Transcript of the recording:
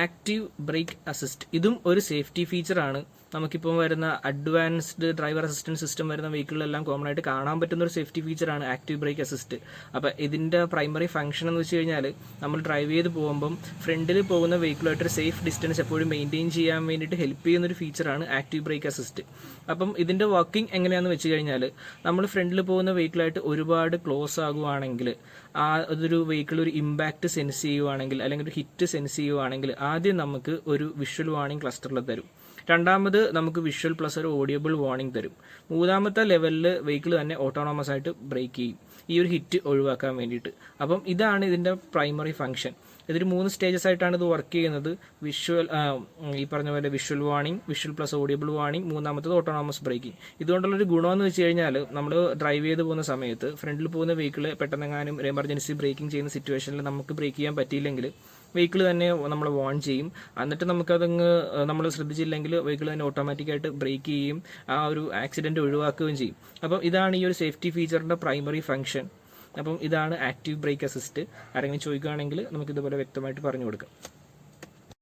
Active break assist. ഇതും ഒരു safety ഫീച്ചറാണ്. നമുക്കിപ്പോൾ വരുന്ന അഡ്വാൻസ്ഡ് ഡ്രൈവർ അസിസ്റ്റൻറ്റ് സിസ്റ്റം വരുന്ന വെഹിക്കിളിലെല്ലാം കോമൺ ആയിട്ട് കാണാൻ പറ്റുന്ന ഒരു സേഫ്റ്റി ഫീച്ചറാണ് ആക്റ്റീവ് ബ്രേക്ക് അസിസ്റ്റ്. അപ്പോൾ ഇതിൻ്റെ പ്രൈമറി ഫംഗ്ഷൻ എന്ന് വെച്ച് കഴിഞ്ഞാൽ നമ്മൾ ഡ്രൈവ് ചെയ്ത് പോകുമ്പം ഫ്രണ്ടിൽ പോകുന്ന വെഹിക്കിളുമായിട്ടൊരു സേഫ് ഡിസ്റ്റൻസ് എപ്പോഴും മെയിൻറ്റെയിൻ ചെയ്യാൻ വേണ്ടിയിട്ട് ഹെൽപ്പ് ചെയ്യുന്നൊരു ഫീച്ചറാണ് ആക്റ്റീവ് ബ്രേക്ക് അസിസ്റ്റ്. അപ്പം ഇതിൻ്റെ വർക്കിംഗ് എങ്ങനെയാണെന്ന് വെച്ച് കഴിഞ്ഞാൽ നമ്മൾ ഫ്രണ്ടിൽ പോകുന്ന വെഹിക്കിളായിട്ട് ഒരുപാട് ക്ലോസ് ആകുവാണെങ്കിൽ, അതൊരു വെഹിക്കിൾ ഒരു ഇമ്പാക്റ്റ് സെൻസ് ചെയ്യുവാണെങ്കിൽ അല്ലെങ്കിൽ ഒരു ഹിറ്റ് സെൻസ് ചെയ്യുവാണെങ്കിൽ ആദ്യം നമുക്ക് ഒരു വിഷ്വൽ വാർണിംഗ് ക്ലസ്റ്ററിൽ തരും. രണ്ടാമത് നമുക്ക് വിഷ്വൽ പ്ലസ് ഒരു ഓഡിയബിൾ വാർണിംഗ് തരും. മൂന്നാമത്തെ ലെവലിൽ വെഹിക്കിൾ തന്നെ ഓട്ടോണോമസ് ആയിട്ട് ബ്രേക്ക് ചെയ്യും ഈ ഒരു ഹിറ്റ് ഒഴിവാക്കാൻ വേണ്ടിയിട്ട്. അപ്പം ഇതാണ് ഇതിൻ്റെ പ്രൈമറി ഫംഗ്ഷൻ. ഇതൊരു 3 സ്റ്റേജസ് ആയിട്ടാണ് ഇത് വർക്ക് ചെയ്യുന്നത്. വിഷ്വൽ, ഈ പറഞ്ഞ പോലെ visual warning, visual plus audible warning, മൂന്നാമത്തത് ഓട്ടോണോമസ് ബ്രേക്കിംഗ്. ഇതുകൊണ്ടുള്ളൊരു ഗുണമെന്ന് വെച്ച് കഴിഞ്ഞാൽ നമ്മൾ ഡ്രൈവ് ചെയ്ത് പോകുന്ന സമയത്ത് ഫ്രണ്ടിൽ പോകുന്ന വെഹിക്കിൾ പെട്ടെന്നെങ്ങാനും ഒരു എമർജൻസി ബ്രേക്കിംഗ് ചെയ്യുന്ന സിറ്റുവേഷനിൽ നമുക്ക് ബ്രേക്ക് ചെയ്യാൻ പറ്റിയില്ലെങ്കിൽ വെഹിക്കിൾ തന്നെ നമ്മൾ വാൺ ചെയ്യും. എന്നിട്ട് നമുക്കതങ്ങ് നമ്മൾ ശ്രദ്ധിച്ചില്ലെങ്കിൽ വെഹിക്കിൾ തന്നെ ഓട്ടോമാറ്റിക്കായിട്ട് ബ്രേക്ക് ചെയ്യും, ആ ഒരു ആക്സിഡൻറ്റ് ഒഴിവാക്കുകയും ചെയ്യും. അപ്പം ഇതാണ് ഈ ഒരു സേഫ്റ്റി ഫീച്ചറിൻ്റെ പ്രൈമറി ഫംഗ്ഷൻ. അപ്പം ഇതാണ് ആക്റ്റീവ് ബ്രേക്ക് അസിസ്റ്റ്. ആരെങ്കിലും ചോദിക്കുകയാണെങ്കിൽ നമുക്കിതുപോലെ വ്യക്തമായിട്ട് പറഞ്ഞു കൊടുക്കാം.